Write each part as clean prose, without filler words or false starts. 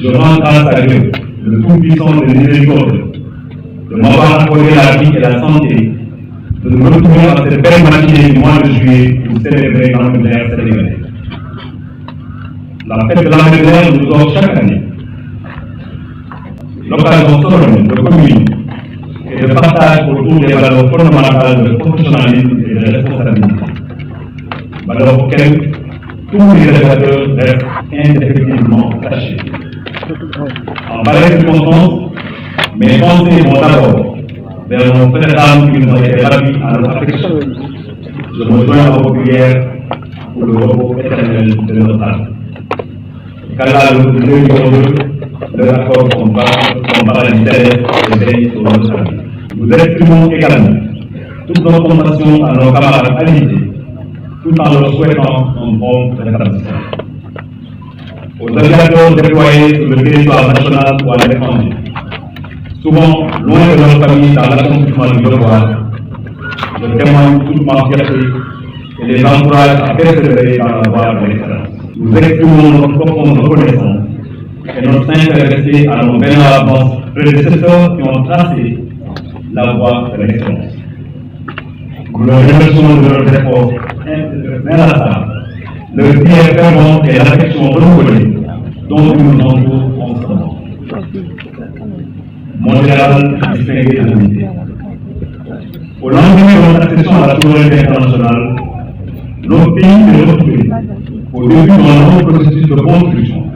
Je rends grâce à Dieu, le Tout-Puissant de miséricorde, de m'avoir accordé la vie et la santé, de nous retrouver dans cette belle matinée du mois de juillet pour célébrer l'An de l'air sénégalais. La fête de l'An de l'air nous offre chaque année l'occasion solennelle de communion et de partage autour des valeurs fondamentales de professionnalisme et de responsabilité, valeurs auxquelles tous les réalisateurs restent indéfectiblement attachés. En pareille circonstance, mes pensées vont d'abord vers nos frères d'armes qui nous ont été ravis à notre affection. Je me joins à vos prières pour le repos éternel de notre âme. Qu'Allah le Dieu leur accorde son paradis céleste et veille sur notre âme. Nous exprimons également toutes nos compassions à nos camarades alisés, tout en leur souhaitant un bon rétablissement. Aux aviateurs déployés sur le territoire national ou à l'étranger, souvent loin de leur famille dans l'accomplissement du devoir, je témoigne toute ma fierté et les encourage à persévérer dans la voie de l'excellence. Nous exprimons notre profonde reconnaissance et notre sincère respect à nos vénérables prédécesseurs qui ont tracé la voie de l'excellence. Nous leur remercions de leurs efforts inlassables, leur prière fervente et l'affection renouvelée dont ils nous entourent constamment. Mon général distingué de l'unité. Au lendemain de notre accession à la souveraineté internationale, notre pays s'est retrouvé au début d'un long processus de construction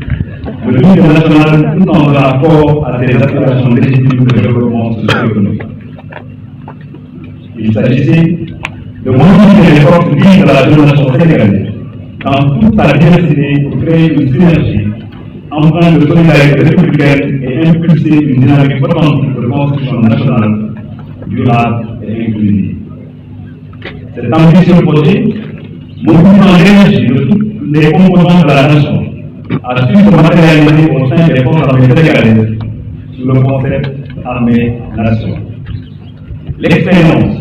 de l'unité nationale tout en donnant corps à ses aspirations légitimes de développement socio-économique. Il s'agissait de mobiliser les forces vives de la jeune nation sénégalaise dans toute sa diversité pour créer une synergie empreinte de solidarité républicaine et impulser une dynamique authentique de construction nationale, durable et inclusive. Cet ambitieux projet, mobilisant l'énergie de toutes les composantes de la nation, a su se matérialiser au sein des forces armées sénégalaises sous le concept armée-nation. L'expérience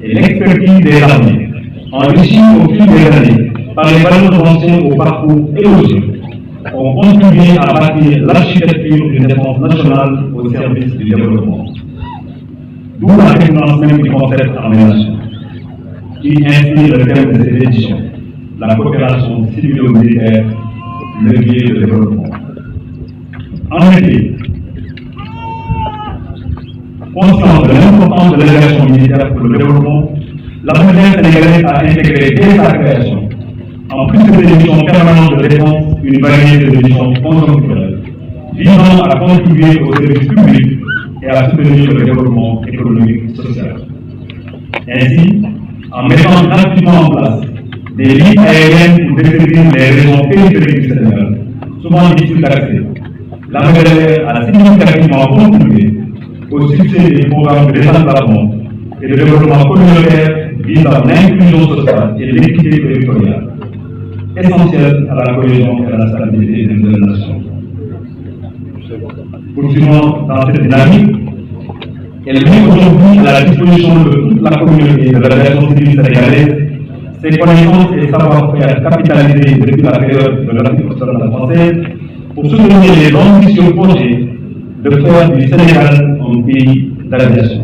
et l'expertise des armées, enrichies au fil des années par les valeurs anciennes au parcours élogieux, ont contribué à bâtir l'architecture d'une défense nationale au service du développement. D'où la référence même du concept armée-nation, qui inspire le thème de cette édition, la coopération civilo-militaire, levier de développement. En effet, consciente de l'importance de l'élevation militaire pour le développement, l'armée sénégalaise a intégré dès sa création, en plus de des missions permanentes de défense, une variété de missions conjoncturelles, visant à contribuer au service public et à soutenir le développement économique et social. Ainsi, en mettant gratuitement en place des lignes aériennes pour desservir les régions périphériques du Sénégal, souvent difficiles d'accès, l'armée de l'air a significativement contribué au succès des programmes de désenclavement et de développement communautaire visant l'inclusion sociale et l'équité territoriale, essentielle à la cohésion et à la stabilité de la nation. Poursuivant dans cette dynamique, elle met aujourd'hui à la disposition de toute la communauté de l'aviation civile sénégalaise ses connaissances et savoir-faire capitalisés depuis la période de l'Afrique occidentale française pour soutenir les ambitieux projets de faire du Sénégal un pays d'aviation.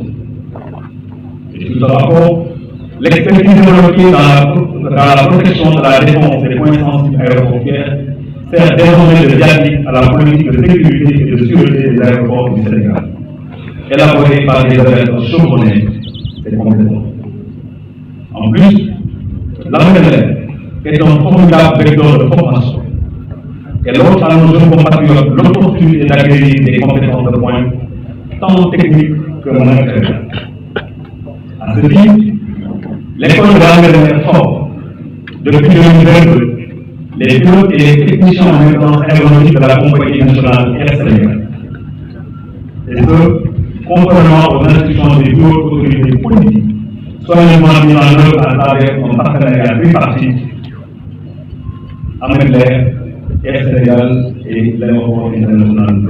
Et sous ce rapport, l'expertise développée dans la protection de la défense des points sensibles aéroportuaires sert désormais de diagnostic à la politique de sécurité et de sûreté des aéroports du Sénégal, élaborée par des aviateurs chevronnés et compétents. En plus, l'armée de l'air est un formidable vecteur de formation et l'offre à nos jeunes compatriotes l'opportunité d'acquérir des compétences de pointe, tant techniques que matérielles. À ce titre, l'école de l'armée de l'air forme, depuis 2022, les pilotes et les techniciens en maintenance aéronautique de la compagnie nationale Air Sénégal. Et ce, conformément aux instructions des bureaux d'autorité politiques, soigneusement mis en œuvre à travers un partenariat tripartite avec l'air, Air Sénégal et l'aéroport international de